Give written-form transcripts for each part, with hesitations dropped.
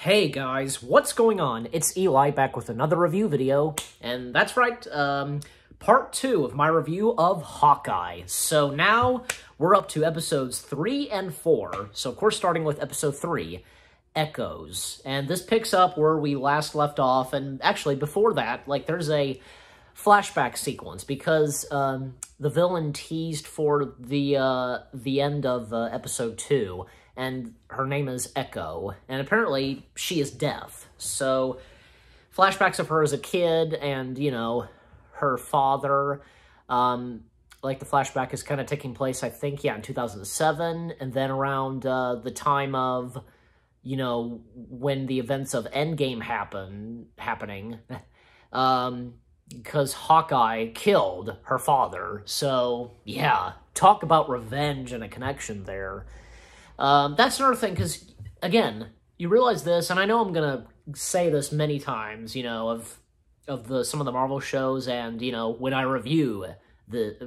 Hey guys, what's going on? It's Eli back with another review video, and that's right, part 2 of my review of Hawkeye. So now we're up to episodes 3 and 4, so of course starting with episode 3, Echoes. And this picks up where we last left off, and actually before that, like, there's a flashback sequence, because the villain teased for the end of episode 2, and her name is Echo, and apparently she is deaf. So, flashbacks of her as a kid, and, you know, her father, like, the flashback is kind of taking place, I think, yeah, in 2007, and then around the time of, you know, when the events of Endgame happening, because Hawkeye killed her father. So, yeah, talk about revenge and a connection there. That's another thing, because, again, you realize this, and I know I'm gonna say this many times, you know, of some of the Marvel shows, and, you know, when I review the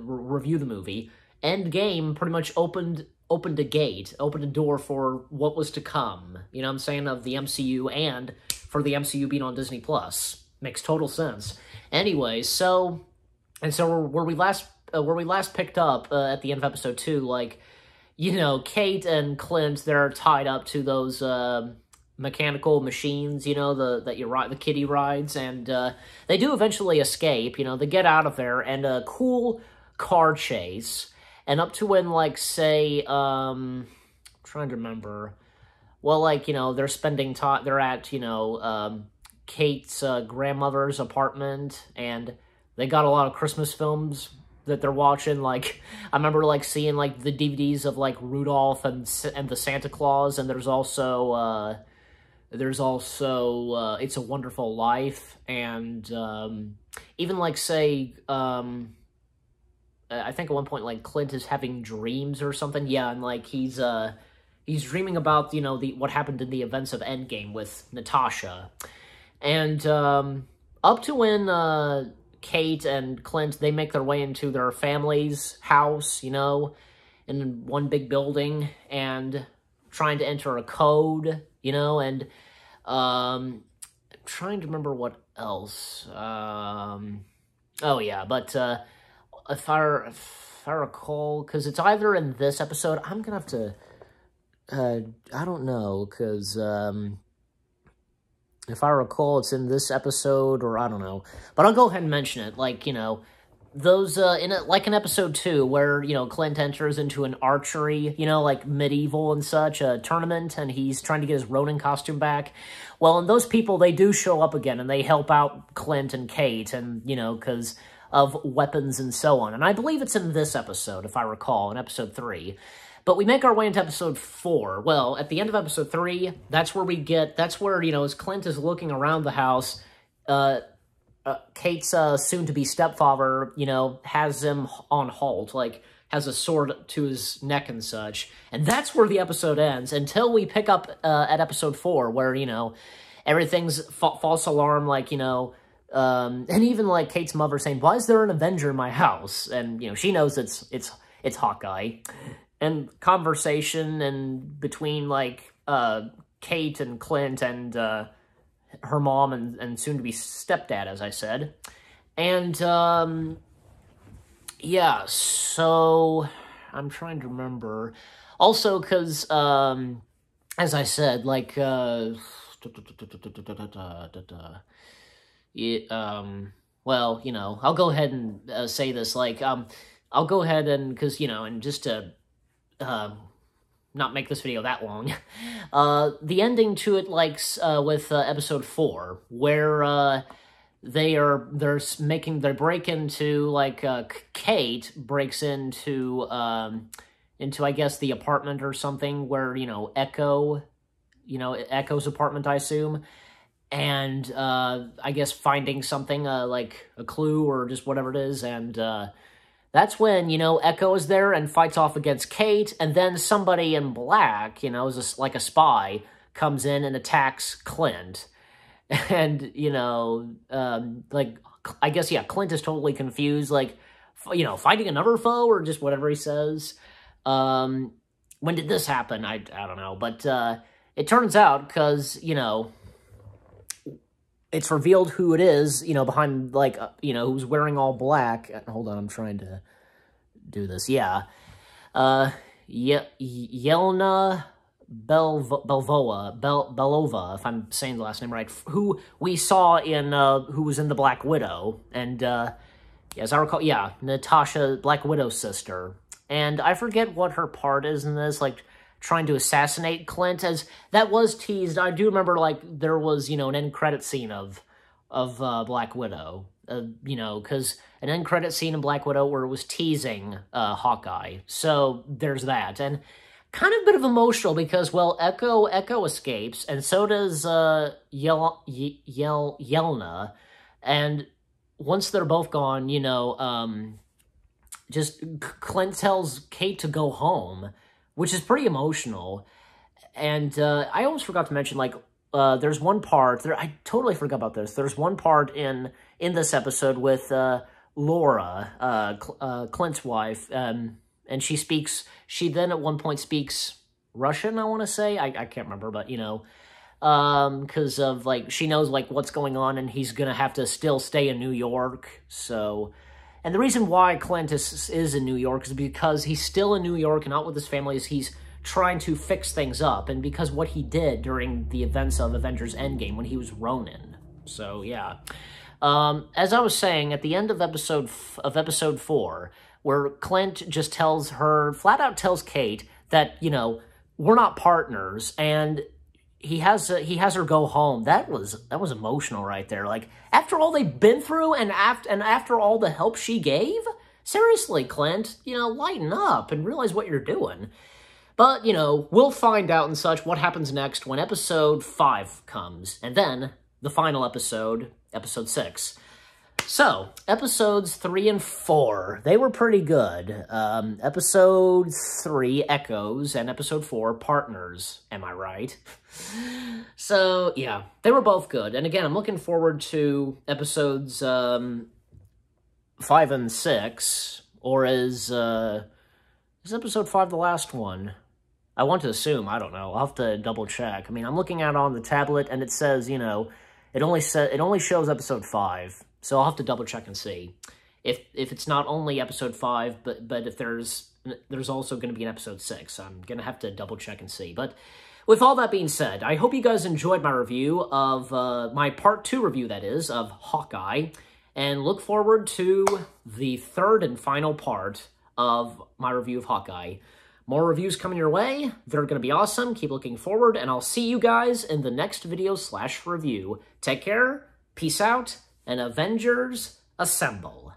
movie, Endgame pretty much opened a gate, opened a door for what was to come, you know what I'm saying, of the MCU, and for the MCU being on Disney+. Makes total sense. Anyway, so where we last picked up at the end of episode 2, like, you know, Kate and Clint, they're tied up to those mechanical machines, you know, the kiddie rides, and they do eventually escape. You know, they get out of there, and a cool car chase, and up to when, like, say, I'm trying to remember, well, like, you know, they're spending time, they're at, you know, Kate's grandmother's apartment, and they got a lot of Christmas films that they're watching. Like, I remember, like, seeing, like, the DVDs of, like, Rudolph and the Santa Claus, and there's also It's a Wonderful Life, and even, like, say, I think at one point, like, Clint is having dreams or something, yeah, and, like, he's dreaming about, you know, what happened in the events of Endgame with Natasha, and up to when Kate and Clint, they make their way into their family's house, you know, in one big building, and trying to enter a code, you know, and trying to remember what else. Oh yeah, but if I recall, because it's either in this episode, I'm gonna have to, I don't know, because if I recall, it's in this episode, or I don't know. But I'll go ahead and mention it. Like, you know, those, like in episode 2, where, you know, Clint enters into an archery, you know, like medieval and such, a tournament, and he's trying to get his Ronin costume back. Well, and those people, they do show up again, and they help out Clint and Kate, and, you know, because of weapons and so on. And I believe it's in this episode, if I recall, in episode 3. But we make our way into episode 4. Well, at the end of episode 3, that's where, you know, as Clint is looking around the house, Kate's soon-to-be stepfather, you know, has him on halt, like, has a sword to his neck and such. And that's where the episode ends, until we pick up at episode 4, where, you know, everything's false alarm, like, you know, and even, like, Kate's mother saying, why is there an Avenger in my house? And, you know, she knows it's Hawkeye. And conversation and between, like, Kate and Clint and her mom and soon-to-be stepdad, as I said. And, yeah, so I'm trying to remember. Also, because, as I said, like, well, you know, I'll go ahead and say this, like, I'll go ahead and, because, you know, and just to not make this video that long, the ending to it, like, with episode 4, where they break into, like, Kate breaks into, I guess, the apartment or something, where, you know, Echo's apartment, I assume, and, I guess finding something, like a clue or just whatever it is, and, that's when, you know, Echo is there and fights off against Kate, and then somebody in black, you know, like a spy, comes in and attacks Clint. And, you know, like, I guess, yeah, Clint is totally confused, like, you know, fighting another foe, or just whatever he says. When did this happen? I don't know, but, it turns out, because, you know, it's revealed who it is, you know, behind, like, you know, who's wearing all black. Hold on, I'm trying to do this. Yeah. Yelena Belova, if I'm saying the last name right, who we saw in, who was in the Black Widow, and, yeah, as I recall, yeah, Natasha, Black Widow's sister, and I forget what her part is in this, like, trying to assassinate Clint, as that was teased. I do remember, like, there was, you know, an end credit scene of Black Widow, you know, because an end credit scene in Black Widow where it was teasing Hawkeye, so there's that, and kind of a bit of emotional because, well, Echo escapes, and so does Yelena, and once they're both gone, you know, just Clint tells Kate to go home, which is pretty emotional. And I almost forgot to mention, like, there's one part, I totally forgot about this, there's one part in this episode with Laura, Clint's wife, and she then at one point speaks Russian, I want to say, I can't remember, but, you know, because of, like, she knows, like, what's going on, and he's gonna have to still stay in New York, so, and the reason why Clint is in New York is because he's still in New York and not with his family, is he's trying to fix things up, and because what he did during the events of Avengers Endgame when he was Ronin, so, yeah. As I was saying, at the end of episode 4, where Clint just flat out tells Kate that, you know, we're not partners, and he has her go home. That was emotional right there. Like, after all they've been through, and after all the help she gave, seriously, Clint, you know, lighten up and realize what you're doing. But, you know, we'll find out and such what happens next when episode 5 comes, and then the final episode, episode 6. So, episodes 3 and 4, they were pretty good. Episode 3, Echoes, and episode 4, Partners, am I right? So, yeah, they were both good. And again, I'm looking forward to episodes 5 and 6, or is episode 5 the last one? I want to assume, I don't know, I'll have to double check. I mean, I'm looking at it on the tablet, and it says, you know, it only shows episode 5. So I'll have to double check and see if it's not only episode 5, but if there's also going to be an episode 6. I'm going to have to double check and see. But with all that being said, I hope you guys enjoyed my review of, my part 2 review, that is, of Hawkeye. And look forward to the 3rd and final part of my review of Hawkeye. More reviews coming your way. They're going to be awesome. Keep looking forward. And I'll see you guys in the next video/review. Take care. Peace out. And Avengers, assemble.